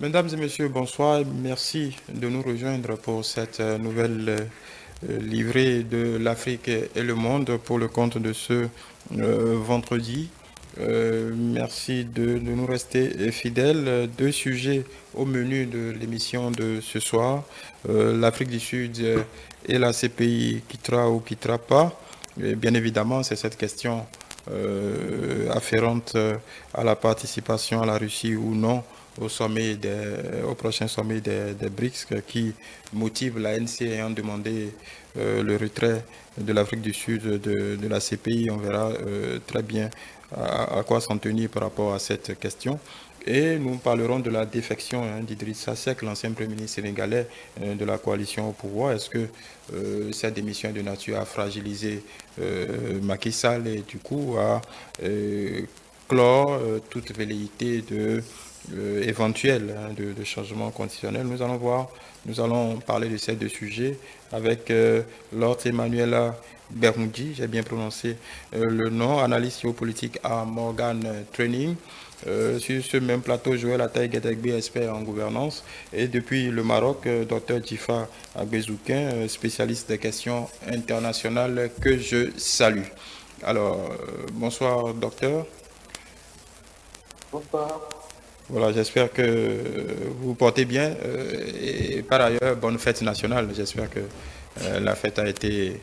Mesdames et messieurs, bonsoir. Merci de nous rejoindre pour cette nouvelle livrée de l'Afrique et le monde pour le compte de ce vendredi. Merci de nous rester fidèles. Deux sujets au menu de l'émission de ce soir. L'Afrique du Sud et la CPI quittera ou quittera pas. Et bien évidemment, c'est cette question afférente à la participation à la Russie ou non au prochain sommet des BRICS qui motive l'ANC ayant demandé le retrait de l'Afrique du Sud de la CPI. On verra très bien à quoi s'en tenir par rapport à cette question. Et nous parlerons de la défection d'Idrissa Seck, l'ancien Premier ministre sénégalais de la coalition au pouvoir. Est-ce que cette démission est de nature à fragiliser Macky Sall et du coup à clore toute velléité éventuelle de changement constitutionnel? Nous allons parler de ces deux sujets avec Lord Emmanuel Bermoudi, j'ai bien prononcé le nom, analyste géopolitique à Morgan Training. Sur ce même plateau, Joël Ataï-Gedegbe, expert en gouvernance. Et depuis le Maroc, Dr Djifa Agbezouquin, spécialiste des questions internationales que je salue. Alors, bonsoir docteur. Bonsoir. Voilà, j'espère que vous vous portez bien. Et par ailleurs, bonne fête nationale. J'espère que la fête a été...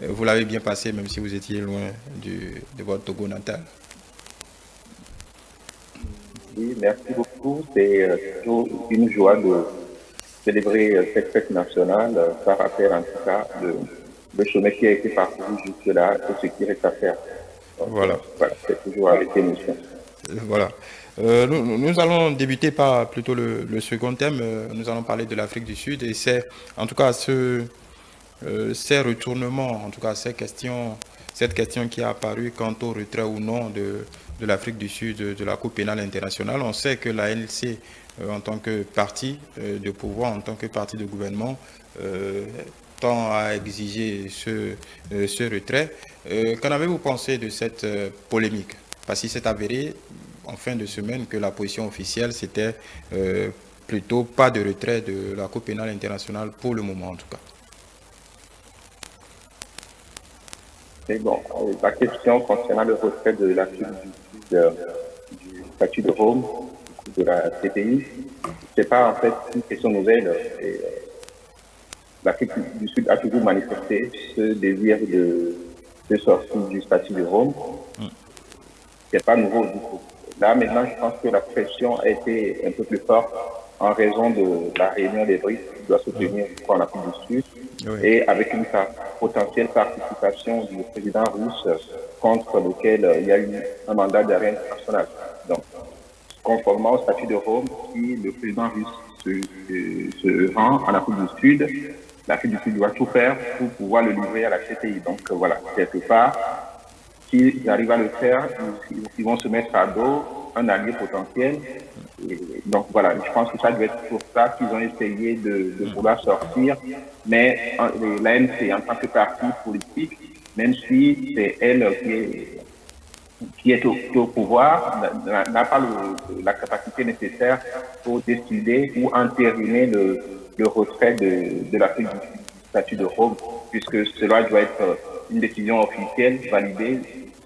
vous l'avez bien passée, même si vous étiez loin de votre Togo natal. Oui, merci beaucoup. C'est toujours une joie de célébrer cette fête nationale, par rapport en tout cas le chemin qui a été parcouru jusque-là et ce qui reste à faire. Donc, Voilà. voilà, c'est toujours avec émotion. Voilà. Nous allons débuter par plutôt le second thème. Nous allons parler de l'Afrique du Sud et c'est en tout cas ces retournements, en tout cas cette question qui a apparu quant au retrait ou non de l'Afrique du Sud de la Cour pénale internationale. On sait que la NLC, en tant que parti de pouvoir, en tant que parti de gouvernement, tend à exiger ce retrait. Qu'en avez-vous pensé de cette polémique? Parce qu'il s'est avéré en fin de semaine que la position officielle, c'était plutôt pas de retrait de la Cour pénale internationale pour le moment en tout cas. Mais bon, la question concernant le retrait de l'Afrique du Sud du statut de Rome, de la CPI, c'est pas en fait une question nouvelle. L'Afrique du Sud a toujours manifesté ce désir de sortir du statut de Rome. C'est pas nouveau du tout. Là, maintenant, je pense que la pression a été un peu plus forte en raison de la réunion des BRICS qui doit se tenir en Afrique du Sud et avec une potentielle participation du président russe contre lequel il y a eu un mandat d'arrêt international. Donc, conformément au statut de Rome, si le président russe se rend en Afrique du Sud, l'Afrique du Sud doit tout faire pour pouvoir le livrer à la CPI. Donc voilà, quelque part, s'ils arrivent à le faire, ils vont se mettre à dos un allié potentiel. Et donc voilà, je pense que ça doit être pour ça qu'ils ont essayé de vouloir sortir. Mais l'ANC, en tant que parti politique, même si c'est elle qui est au pouvoir, n'a pas la capacité nécessaire pour décider ou entériner le retrait de l'Afrique du statut de Rome, puisque cela doit être une décision officielle validée,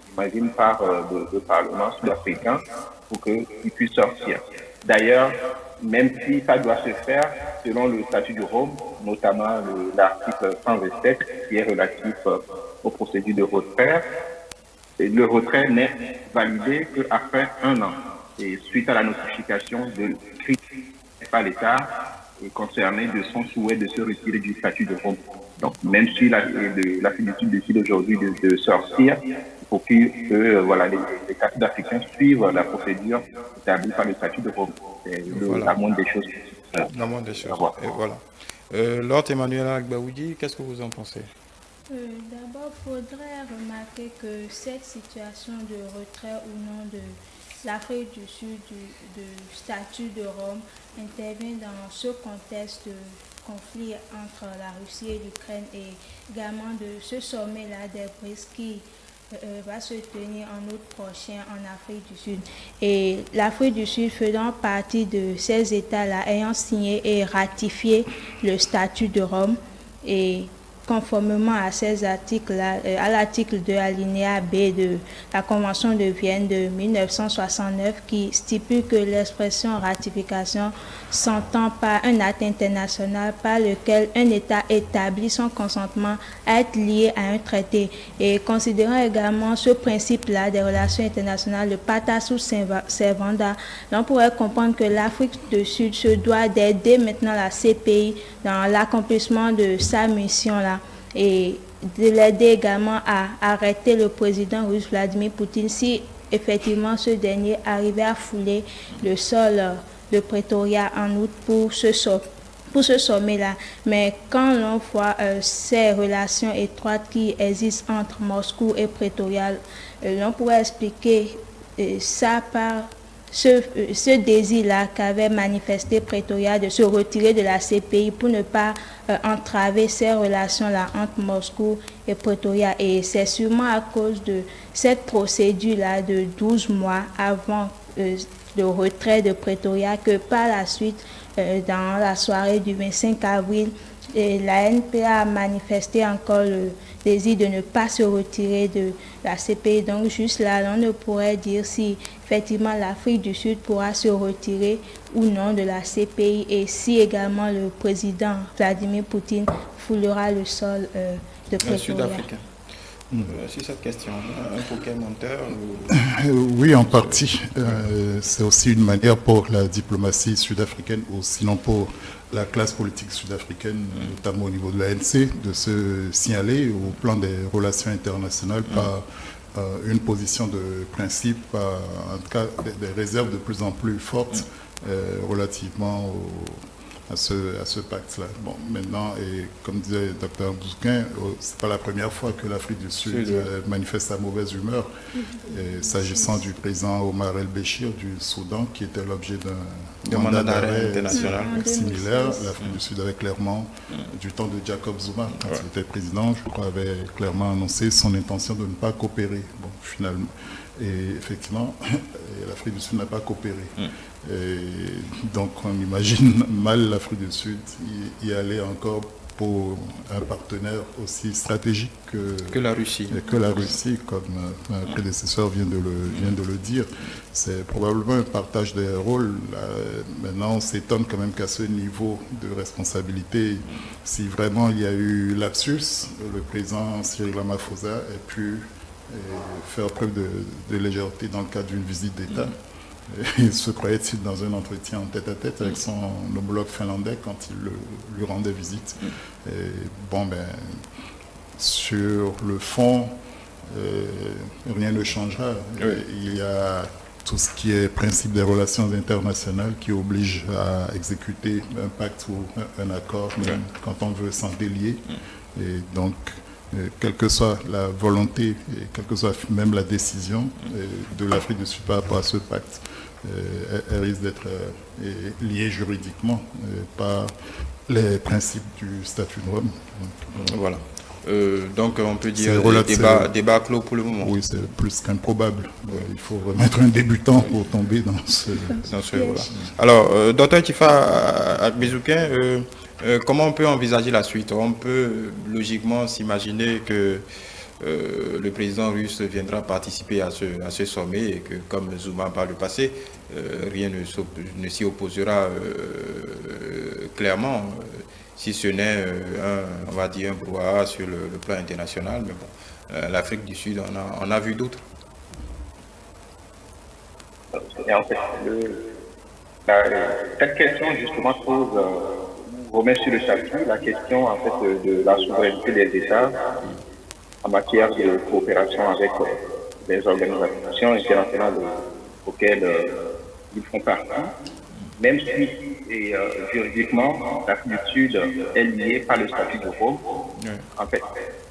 j'imagine, par le Parlement sud-africain pour qu'il puisse sortir. D'ailleurs, même si ça doit se faire selon le statut de Rome, notamment l'article 127 qui est relatif aux procédures de retrait, le retrait n'est validé qu'après un an. Et suite à la notification de par l'État concerné de son souhait de se retirer du statut de Rome. Donc, même si l'Afrique du Sud décide aujourd'hui de sortir, il faut que voilà, les États sud-africains suivent la procédure établie par le statut de Rome. C'est la moindre des choses. La moindre des choses. Et voilà. Lord Emmanuel Agbaoudi, qu'est-ce que vous en pensez? D'abord, il faudrait remarquer que cette situation de retrait ou non de l'Afrique du Sud du statut de Rome intervient dans ce contexte de conflit entre la Russie et l'Ukraine et également de ce sommet-là des BRICS qui va se tenir en août prochain en Afrique du Sud. Et l'Afrique du Sud faisant partie de ces États-là ayant signé et ratifié le statut de Rome et conformément à ces articles-là, à l'article 2 alinéa B de la Convention de Vienne de 1969 qui stipule que l'expression ratification s'entend par un acte international par lequel un État établit son consentement à être lié à un traité. Et considérant également ce principe-là des relations internationales, le pacta sunt servanda, on pourrait comprendre que l'Afrique du Sud se doit d'aider maintenant la CPI dans l'accomplissement de sa mission-là et de l'aider également à arrêter le président russe Vladimir Poutine si effectivement ce dernier arrivait à fouler le sol de Pretoria en août pour ce sommet-là. Mais quand l'on voit ces relations étroites qui existent entre Moscou et Pretoria, l'on pourrait expliquer ça par ce désir-là qu'avait manifesté Pretoria de se retirer de la CPI pour ne pas entraver ces relations-là entre Moscou et Pretoria. Et c'est sûrement à cause de cette procédure-là de 12 mois avant le retrait de Pretoria que par la suite, dans la soirée du 25 avril, la NPA a manifesté encore le désir de ne pas se retirer de la CPI. Donc juste là, on ne pourrait dire si effectivement l'Afrique du Sud pourra se retirer ou non de la CPI et si également le président Vladimir Poutine foulera le sol de Pretoria. Sud-Africain. Sur cette question, un Pokémon menteur Oui, en partie. C'est aussi une manière pour la diplomatie sud-africaine, ou sinon pour la classe politique sud-africaine, notamment au niveau de l'ANC, de se signaler au plan des relations internationales par une position de principe, en tout cas des réserves de plus en plus fortes relativement à ce pacte-là. Bon, maintenant, et comme disait le Dr Bousquin, c'est pas la première fois que l'Afrique du Sud manifeste sa mauvaise humeur. S'agissant du président Omar El-Béchir du Soudan, qui était l'objet d'un mandat d'arrêt international similaire, l'Afrique du Sud avait clairement, du temps de Jacob Zuma, quand il était président, je crois, avait clairement annoncé son intention de ne pas coopérer. Bon, finalement, et effectivement, l'Afrique du Sud n'a pas coopéré. Et donc on imagine mal l'Afrique du Sud y aller encore pour un partenaire aussi stratégique que la Russie. Que la Russie, comme ma prédécesseur vient de le dire. C'est probablement un partage des rôles. Maintenant, on s'étonne quand même qu'à ce niveau de responsabilité, si vraiment il y a eu lapsus, le président Cyril Ramaphosa ait pu faire preuve de légèreté dans le cadre d'une visite d'État. Il se croyait-il dans un entretien en tête-à-tête avec son homologue finlandais quand il lui rendait visite. Et bon, sur le fond, rien ne changera. Il y a tout ce qui est principe des relations internationales qui oblige à exécuter un pacte ou un accord, même quand on veut s'en délier. Et donc, quelle que soit la volonté et quelle que soit même la décision de l'Afrique du Sud par rapport à ce pacte, elle risque d'être liée juridiquement par les principes du statut de Rome. Voilà. Donc on peut dire débat clos pour le moment. Oui, c'est plus qu'improbable. Il faut remettre un débutant pour tomber dans ce voilà. Alors, docteur Tifa Akbezouquin, comment on peut envisager la suite? On peut logiquement s'imaginer que le président russe viendra participer à ce sommet et que, comme Zuma par le passé, rien ne s'y opposera clairement, si ce n'est on va dire un brouhaha sur le plan international. Mais bon, l'Afrique du Sud, on a vu d'autres. Et en fait, cette question justement remet sur le tapis la question en fait de la souveraineté des États en matière de coopération avec les organisations internationales auxquelles ils font partie, même si juridiquement l'Afrique du Sud est liée par le statut de Rome. En fait,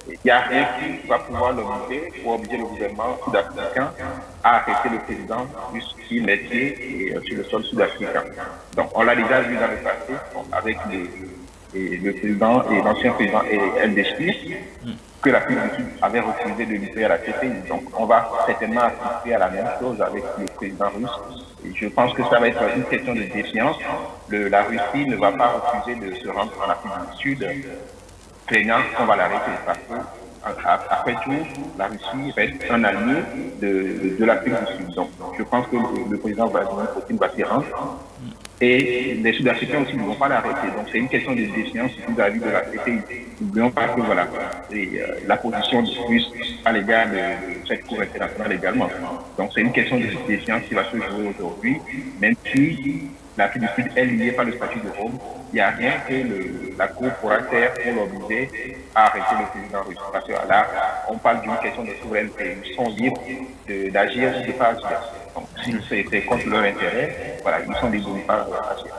il n'y a rien qui va pouvoir l'obliger pour obliger le gouvernement sud-africain à arrêter le président qui met pied sur le sol sud-africain. Donc on l'a déjà vu dans le passé avec et le président et l'ancien président LDC, que l'Afrique du Sud avait refusé de livrer à la CPI. Donc on va certainement assister à la même chose avec le président russe. Et je pense que ça va être une question de défiance. La Russie ne va pas refuser de se rendre en Afrique du Sud, craignant qu'on va l'arrêter. Parce que, après tout, la Russie reste un allié de l'Afrique du Sud. Donc je pense que le président Vladimir Poutine va s'y rendre. Et les Sud-Africains aussi ne vont pas l'arrêter. Donc c'est une question de défiance vis-à-vis de la CPI. N'oublions pas que voilà, la position de Russe à l'égard de cette Cour internationale également. Donc c'est une question de défiance qui va se jouer aujourd'hui, même si l'Afrique du Sud est liée par le statut de Rome, il n'y a rien que la Cour pourra faire pour l'obliger à arrêter le président russe. Parce que là, on parle d'une question de souveraineté. Ils sont libres d'agir ou de ne pas agir. Donc, si c'est contre leur intérêt, voilà, ils sont libres de ne pas agir.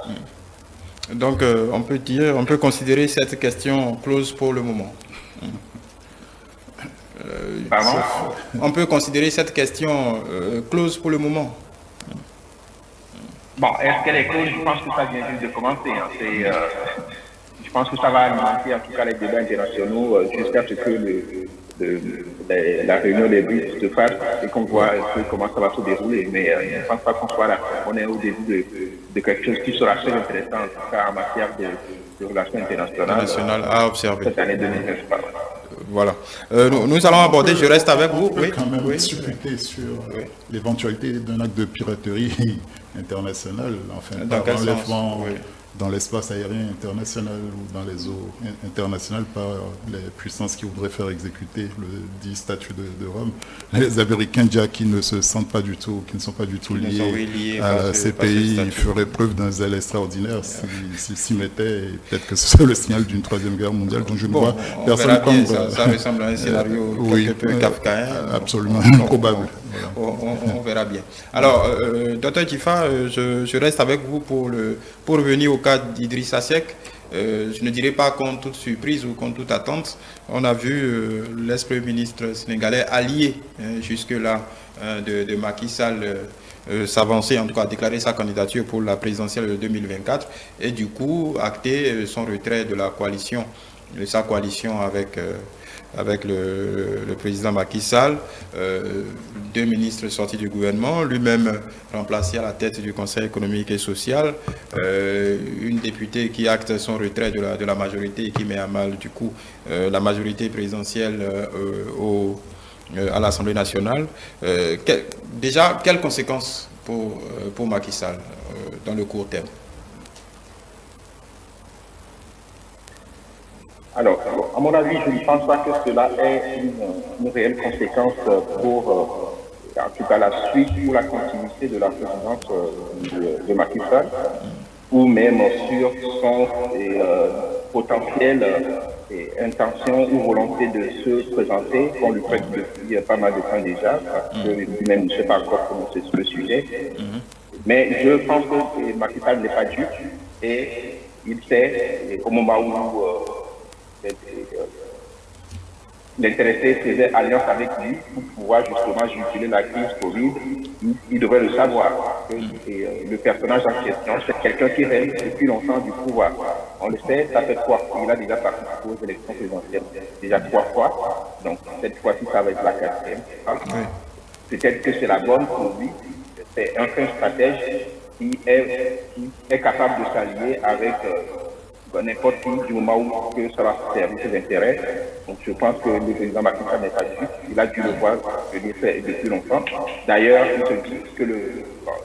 Donc, on peut considérer cette question close pour le moment. On peut considérer cette question close pour le moment. Bon, est-ce qu'elle est close? Je pense que ça vient juste de commencer. Je pense que ça va alimenter en tout cas les débats internationaux jusqu'à ce que la réunion des BRICS se fasse et qu'on voit comment ça va se dérouler. Mais je ne pense pas qu'on soit là. On est au début de quelque chose qui sera très intéressant, en tout cas en matière de relations internationales à observer. Cette année 2023. Voilà. Nous allons aborder, je reste avec vous. On peut quand même discuter sur l'éventualité d'un acte de piraterie internationale, enfin, par enlèvement dans l'espace aérien international ou dans les eaux internationales par les puissances qui voudraient faire exécuter le dit statut de Rome. Les Américains déjà qui ne se sentent pas du tout, qui ne sont pas du tout liés à ces pays, ils feraient preuve d'un zèle extraordinaire s'ils s'y mettaient, et peut-être que ce serait le signal d'une troisième guerre mondiale dont je ne vois personne comme... Ça ressemble à un scénario quelque peu kafkaïen. Absolument improbable. Voilà. On verra bien. Alors, Dr Djifa, je reste avec vous pour revenir au cas d'Idrissa Seck. Je ne dirais pas contre toute surprise ou contre toute attente. On a vu l'ex-premier ministre sénégalais allié jusque-là de Macky Sall s'avancer, en tout cas déclarer sa candidature pour la présidentielle de 2024 et du coup acter son retrait de la coalition, de sa coalition avec le président Macky Sall, deux ministres sortis du gouvernement, lui-même remplacé à la tête du Conseil économique et social, une députée qui acte son retrait de la majorité et qui met à mal du coup la majorité présidentielle à l'Assemblée nationale. Déjà, quelles conséquences pour Macky Sall dans le court terme? Alors, à mon avis, je ne pense pas que cela ait une réelle conséquence pour, en tout cas, la suite ou la continuité de la présidence de Macky Sall, ou même sur son potentielle intention ou volonté de se présenter, qu'on lui prête depuis pas mal de temps déjà, parce que lui-même ne sait pas encore comment c'est sur le sujet. Mais je pense que Macky Sall n'est pas dupe et il sait, au moment où l'intéressé faisait alliance avec lui pour pouvoir justement juguler la crise Covid, il devrait le savoir. Le personnage en question, c'est quelqu'un qui règne depuis longtemps du pouvoir. On le sait, ça fait 3 fois. Il a déjà participé aux élections présidentielles, déjà 3 fois. Donc cette fois-ci, ça va être la 4e. Peut-être que c'est la bonne pour lui. C'est un fin stratège qui est capable de s'allier avec n'importe qui du moment où que ça va servir ses intérêts. Donc je pense que le président Macky Sall n'est pas juste. Il a dû le voir depuis longtemps. D'ailleurs, il se dit que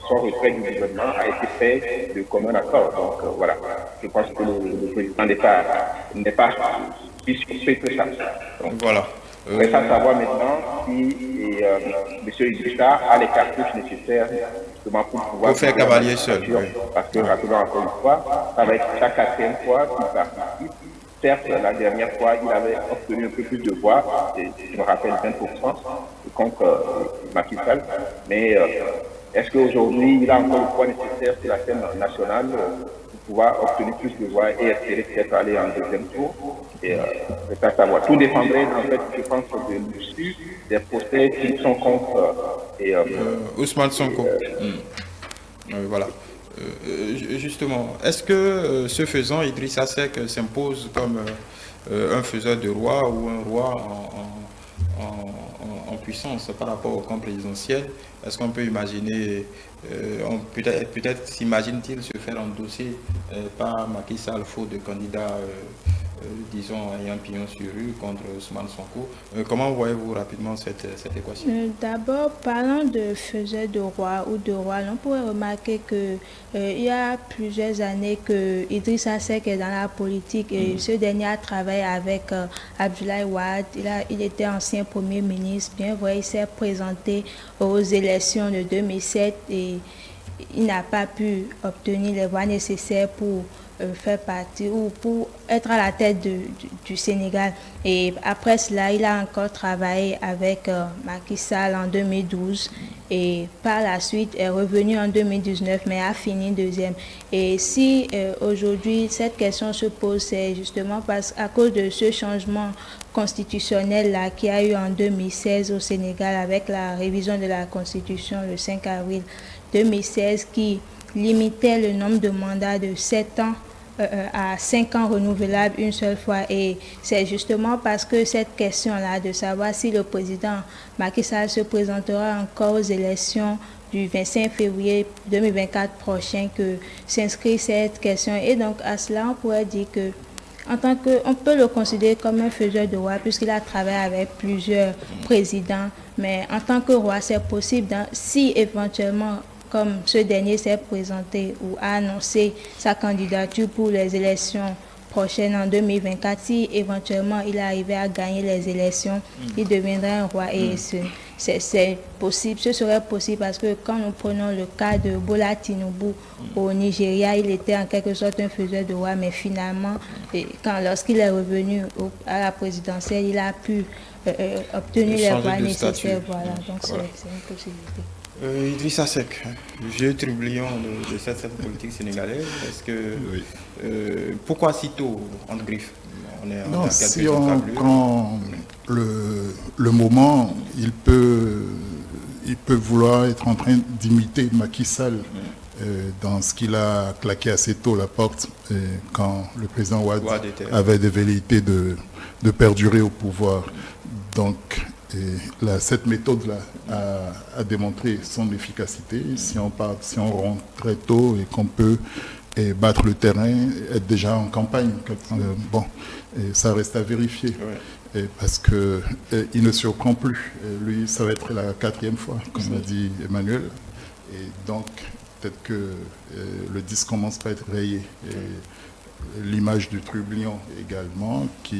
son retrait du gouvernement a été fait de commun accord. Donc voilà, je pense que le président n'est pas si surpris que ça. Donc, voilà. Reste à savoir maintenant si M. Idrissa a les cartouches nécessaires justement pour pouvoir... Pour faire cavalier seul. Oui. Parce que, rappelons encore une fois, ça va être la 4e fois qu'il participe. Certes, la dernière fois, il avait obtenu un peu plus de voix, je me rappelle 20% contre Macky Sall. Mais est-ce qu'aujourd'hui, il a encore le poids nécessaire sur la scène nationale pour pouvoir obtenir plus de voix et espérer peut-être aller en 2e tour? C'est à savoir. Tout dépendrait, en fait, je pense, de l'issue des procès qui sont contre Ousmane Sonko. Voilà. Justement, est-ce que ce faisant, Idrissa Seck s'impose comme un faiseur de roi ou un roi en puissance par rapport au camp présidentiel? Est-ce qu'on peut imaginer, peut-être s'imagine-t-il se faire endosser par Macky Sall faute de candidat, disons, ayant pignon sur rue contre Ousmane Sonko? Comment voyez-vous rapidement cette équation? D'abord, parlant de faiseur de roi ou de roi, on pourrait remarquer que il y a plusieurs années que Idrissa Seck est dans la politique et ce dernier a travaillé avec Abdoulaye Wade. Il était ancien Premier ministre. Bien vrai, il s'est présenté aux élections de 2007 et il n'a pas pu obtenir les voix nécessaires pour faire partie ou pour être à la tête du Sénégal. Et après cela, il a encore travaillé avec Macky Sall en 2012 et par la suite est revenu en 2019 mais a fini deuxième. Et si aujourd'hui cette question se pose, c'est justement à cause de ce changement constitutionnel là qui a eu en 2016 au Sénégal avec la révision de la Constitution le 5 avril 2016 qui limitait le nombre de mandats de 7 ans à 5 ans renouvelables une seule fois. Et c'est justement parce que cette question-là de savoir si le président Macky Sall se présentera encore aux élections du 25 février 2024 prochain que s'inscrit cette question. Et donc à cela, on pourrait dire que on peut le considérer comme un faiseur de roi puisqu'il a travaillé avec plusieurs présidents. Mais en tant que roi, c'est possible si éventuellement comme ce dernier s'est présenté ou a annoncé sa candidature pour les élections prochaines en 2024, si éventuellement il arrivait à gagner les élections, il deviendrait un roi. Et c'est possible, ce serait possible parce que quand nous prenons le cas de Bola Tinubu au Nigeria, il était en quelque sorte un faiseur de roi, mais finalement, lorsqu'il est revenu à la présidentielle, il a pu obtenir les voix nécessaires. Voilà, donc c'est une possibilité. Idrissa Seck, vieux trublion de cette politique sénégalaise, est-ce que pourquoi si tôt en griffe? Non, si on prend le moment, il peut vouloir être en train d'imiter Macky Sall dans ce qu'il a claqué assez tôt la porte quand le président Wade avait des velléités de perdurer au pouvoir. Donc, cette méthode-là a démontré son efficacité. Si on rentre très tôt et qu'on peut battre le terrain, être déjà en campagne, ça reste à vérifier. Ouais. Parce qu'il ne surprend plus. Lui, ça va être la 4e fois, comme a dit Emmanuel. Et donc, peut-être que le disque commence par être rayé. L'image du trublion également, qui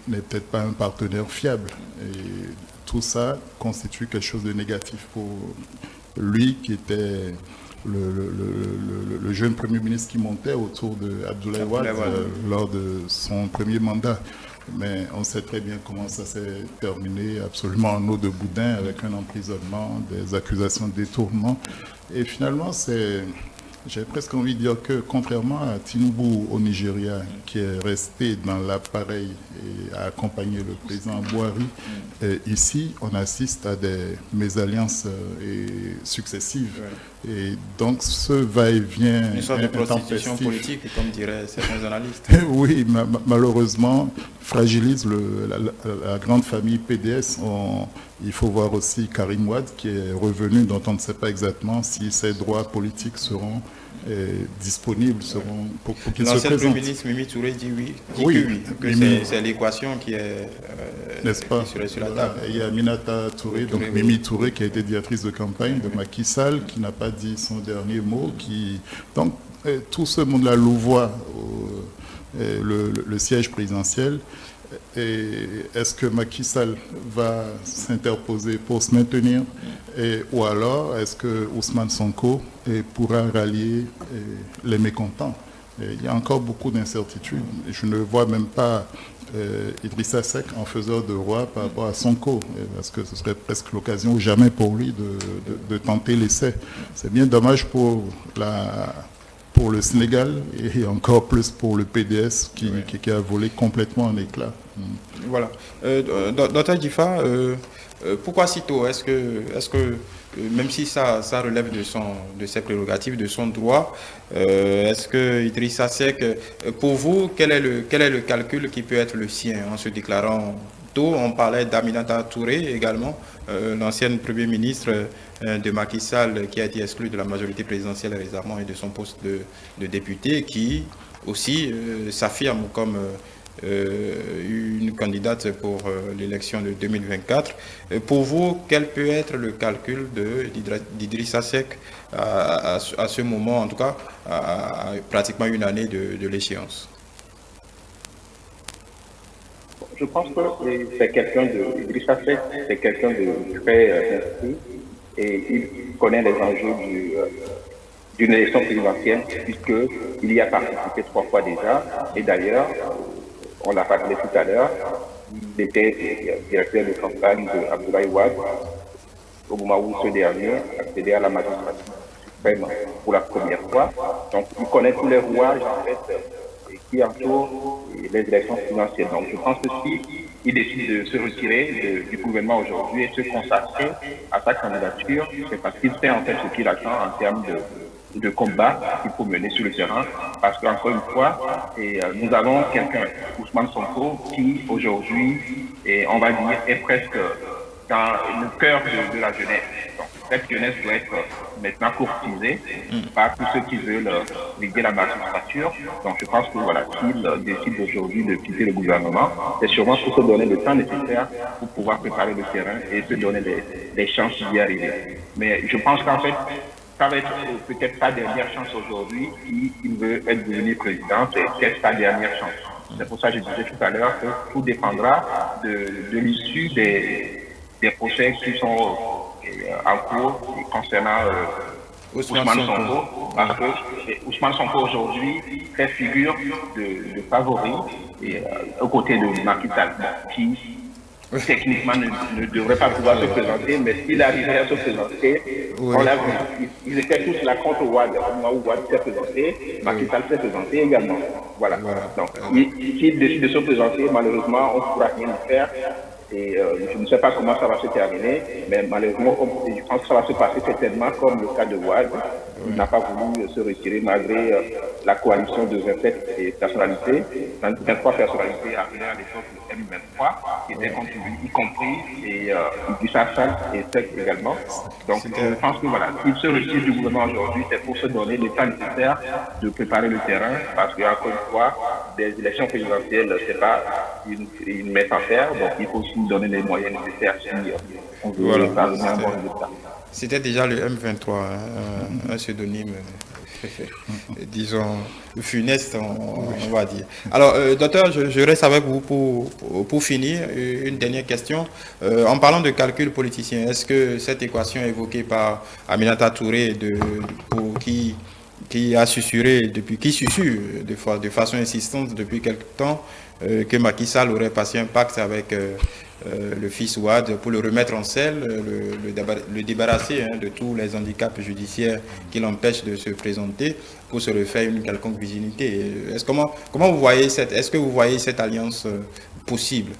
n'est peut-être pas un partenaire fiable. Et tout ça constitue quelque chose de négatif pour lui, qui était le jeune Premier ministre qui montait autour de Abdoulaye Wade lors de son premier mandat. Mais on sait très bien comment ça s'est terminé, absolument en eau de boudin, avec un emprisonnement, des accusations de détournement. Et finalement, j'ai presque envie de dire que, contrairement à Tinubu au Nigeria, qui est resté dans l'appareil et a accompagné le président Buhari, ici, on assiste à des mésalliances successives. Ouais. Et donc, ce va-et-vient... Une sorte de prostitution politique, comme diraient certains analystes. Oui, malheureusement, fragilise la grande famille PDS. Il faut voir aussi Karim Wade, qui est revenu, dont on ne sait pas exactement si ses droits politiques seront disponibles, pour qu'il se présente. L'ancien ministre Mimi Touré dit oui, que c'est l'équation qui est sur la table. Il y a Aminata Touré, donc Mimi Touré, qui a été directrice de campagne de Macky Sall, qui n'a pas dit son dernier mot. Donc, tout ce monde-là louvoie le siège présidentiel. Et est-ce que Macky Sall va s'interposer pour se maintenir ou alors est-ce que Ousmane Sonko pourra rallier les mécontents? Il y a encore beaucoup d'incertitudes. Je ne vois même pas Idrissa Seck en faiseur de roi par rapport à Sonko, parce que ce serait presque l'occasion ou jamais pour lui de tenter l'essai. C'est bien dommage pour le Sénégal et encore plus pour le PDS qui a volé complètement en éclats. Voilà. Dr Djifa, pourquoi si tôt? Est-ce que même si ça relève de ses prérogatives, de son droit, est-ce que Idrissa Seck, pour vous, quel est le calcul qui peut être le sien en se déclarant tôt? On parlait d'Aminata Touré également, l'ancienne Premier ministre de Macky Sall, qui a été exclue de la majorité présidentielle récemment et de son poste de député, qui aussi s'affirme comme une candidate pour l'élection de 2024. Pour vous, quel peut être le calcul d'Idrissa Seck à ce moment, en tout cas, à pratiquement une année de l'échéance? Je pense que c'est quelqu'un Idrissa Seck, c'est quelqu'un de très instruit et il connaît les enjeux d'une élection présidentielle puisqu'il y a participé 3 fois déjà et d'ailleurs, on l'a parlé tout à l'heure, il était directeur de campagne d'Abdoulaye Wade au moment où ce dernier accédait à la magistrature suprême pour la première fois. Donc, il connaît tous les rouages, en fait, qui entourent les élections présidentielles. Donc, je pense que s'il décide de se retirer du gouvernement aujourd'hui et de se consacrer à sa candidature, c'est parce qu'il sait en fait ce qu'il attend en termes de combat qu'il faut mener sur le terrain. Parce qu'encore une fois, nous avons quelqu'un, Ousmane Sonko, qui aujourd'hui, on va dire, est presque dans le cœur de la jeunesse. Donc, cette jeunesse doit être maintenant courtisée par tous ceux qui veulent liguer la magistrature. Donc, je pense que voilà, s'il décide aujourd'hui de quitter le gouvernement, c'est sûrement pour se donner le temps nécessaire pour pouvoir préparer le terrain et se donner les chances d'y arriver. Mais je pense qu'en fait, ça va être peut-être sa dernière chance aujourd'hui. S'il veut être devenu président, c'est peut-être sa dernière chance. C'est pour ça que je disais tout à l'heure que tout dépendra de l'issue des procès qui sont en cours concernant Ousmane Sonko. Parce que Ousmane Sonko aujourd'hui fait figure de favori aux côtés de Macky Sall, qui techniquement ne devrait pas pouvoir se présenter, mais s'il arrivait à se présenter, on l'a vu. Ils étaient tous là contre Wade. Au moment où Wade s'est présenté, Macky Sall s'est présenté également. Voilà. Donc, s'il décide de se présenter, malheureusement, on ne pourra rien faire. Et je ne sais pas comment ça va se terminer, mais malheureusement, je pense que ça va se passer certainement comme le cas de Wade. Il n'a pas voulu se retirer malgré la coalition de 27 personnalités, 23 personnalités arrivées à l'époque du M23, qui étaient contre lui, y compris Idrissa Seck et Seck également. Donc je pense que voilà, s'il se retire du gouvernement aujourd'hui, c'est pour se donner le temps nécessaire de préparer le terrain, parce qu'encore une fois, des élections présidentielles, c'est pas une messe à faire, donc il faut aussi donner les moyens nécessaires si on veut parvenir à un bon résultat. C'était déjà le M23, un pseudonyme, disons, funeste, on va dire. Alors, docteur, je reste avec vous pour finir. Une dernière question. En parlant de calcul politicien, est-ce que cette équation évoquée par Aminata Touré, qui a susurré qui susurre de façon insistante depuis quelque temps, que Macky Sall aurait passé un pacte avec le fils Wade pour le remettre en selle, le débarrasser de tous les handicaps judiciaires qui l'empêchent de se présenter pour se refaire une quelconque virginité. Comment vous voyez est-ce que vous voyez cette alliance possible?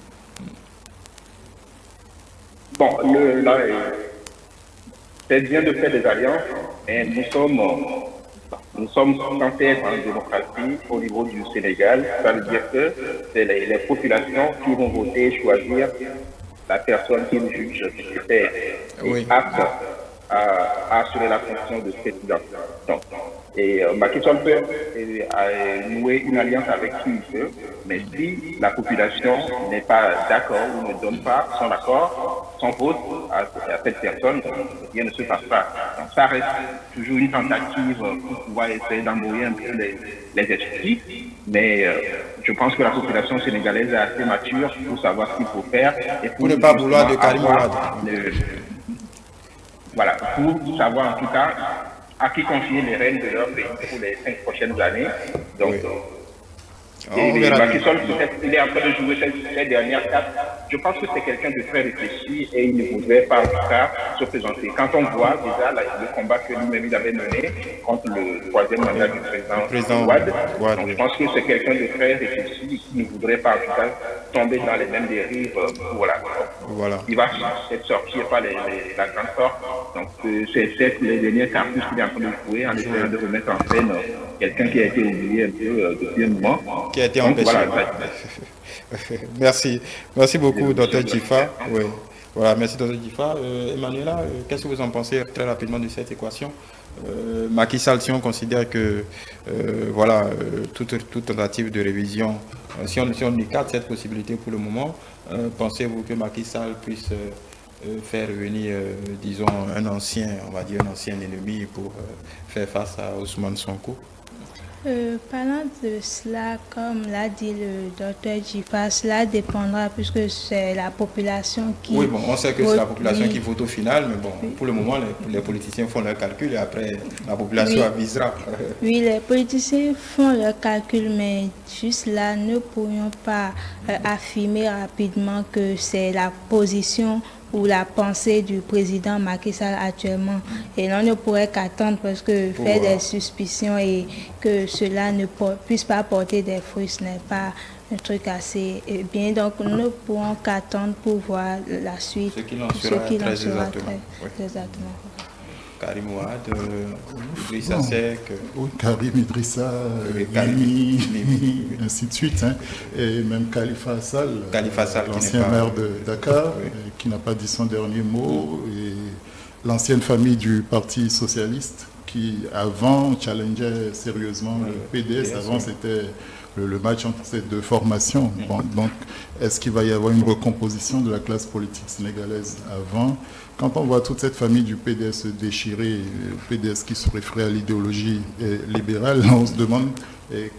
Bon, c'est bien de faire des alliances, mais nous sommes censés être en démocratie au niveau du Sénégal. Ça veut dire que c'est les populations qui vont voter et choisir la personne qui juge apte à assurer la fonction de président. Donc, Macky Sall peut nouer une alliance avec qui il veut, mais si la population n'est pas d'accord ou ne donne pas son accord, son vote à cette personne, rien ne se passe pas. Donc ça reste toujours une tentative pour pouvoir essayer d'embrouiller un peu les esprits, mais je pense que la population sénégalaise est assez mature pour savoir ce qu'il faut faire. Et pour ne pas vouloir de Karim Wade. Voilà, pour savoir en tout cas à qui confier les rênes de leur pays pour les 5 prochaines années. Donc, Et Macky Sall, peut-être, il est en train de jouer ces dernières cartes. Je pense que c'est quelqu'un de très réfléchi et il ne voudrait pas, en tout cas, se présenter. Quand on voit déjà le combat que lui-même il avait mené contre le troisième mandat du président Wade, donc je pense que c'est quelqu'un de très réfléchi qui ne voudrait pas, en tout cas, tomber dans les mêmes dérives. Voilà. Il va être sorti par la grande porte. Donc, c'est les dernières cartes qu'il est en train de jouer en essayant de remettre en scène quelqu'un qui a été oublié un peu depuis un moment. Qui a été empêché. Merci beaucoup, Dr Djifa. Oui. Voilà, merci Dr Djifa. Emmanuela, qu'est-ce que vous en pensez très rapidement de cette équation? Macky Sall, si on considère que toute tentative de révision, si on écarte cette possibilité pour le moment, pensez-vous que Macky Sall puisse faire revenir, disons, un ancien ennemi pour faire face à Ousmane Sonko? Parlant de cela, comme l'a dit le docteur Djifa, cela dépendra puisque c'est la population qui... Oui, bon, on sait que c'est la population qui vote au final, mais bon, pour le moment, les politiciens font leur calcul et après, la population avisera. Oui, les politiciens font leur calcul, mais juste là, nous ne pourrions pas affirmer rapidement que c'est la position ou la pensée du président Macky Sall actuellement. Et l'on ne pourrait qu'attendre parce que faire des suspicions et que cela ne puisse pas porter des fruits, ce n'est pas un truc assez bien. Donc nous ne pourrons qu'attendre pour voir la suite. Ce qu'il en sera très exactement. Karim Ouad, Idrissa Seck. Oui, Karim, Idrissa, Mimi, ainsi de suite. Hein. Et même Khalifa Sall, l'ancien maire de Dakar, qui n'a pas dit son dernier mot. Et l'ancienne famille du Parti socialiste, qui avant challengeait sérieusement le PDS. Avant, c'était le match entre ces deux formations. Bon, donc, est-ce qu'il va y avoir une recomposition de la classe politique sénégalaise avant? Quand on voit toute cette famille du PDS se déchirer, le PDS qui se réfère à l'idéologie libérale, on se demande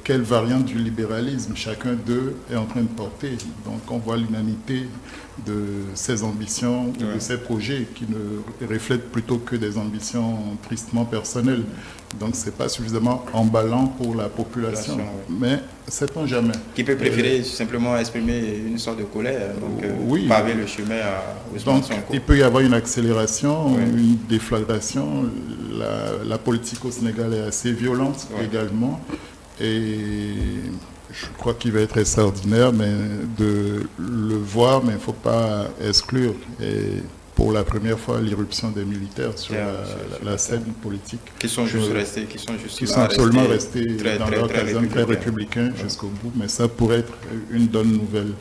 quelle variante du libéralisme chacun d'eux est en train de porter. Donc on voit l'unanimité de ces ambitions ou de ces projets qui ne reflètent plutôt que des ambitions tristement personnelles. Donc ce n'est pas suffisamment emballant pour la population. Mais sait-on jamais. Qui peut préférer simplement exprimer une sorte de colère, donc paver le chemin à Ousmane Sonko. Il peut y avoir une accélération, une déflagration. La politique au Sénégal est assez violente également. Et je crois qu'il va être extraordinaire de le voir, mais il ne faut pas exclure. Et pour la première fois, l'irruption des militaires sur la scène politique. Qui sont absolument restés dans leur caserne très républicains jusqu'au bout. Mais ça pourrait être une bonne nouvelle.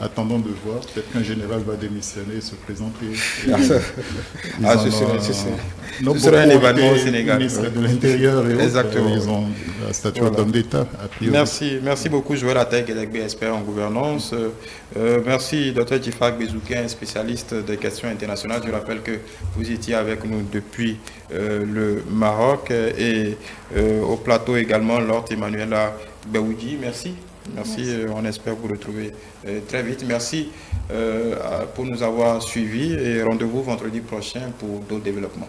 Attendons de voir. Peut-être qu'un général va démissionner et se présenter. Ce serait un événement au Sénégal. Ministre de l'Intérieur et autres, ils ont la stature d'homme d'État, a priori. Merci beaucoup, Joël Ateg, expert en gouvernance. Merci, Dr Djifa Gbezouken, spécialiste des questions internationales. Je rappelle que vous étiez avec nous depuis le Maroc et au plateau également, Lord Emmanuela Beoudi. Merci. On espère vous retrouver très vite. Merci pour nous avoir suivis et rendez-vous vendredi prochain pour d'autres développements.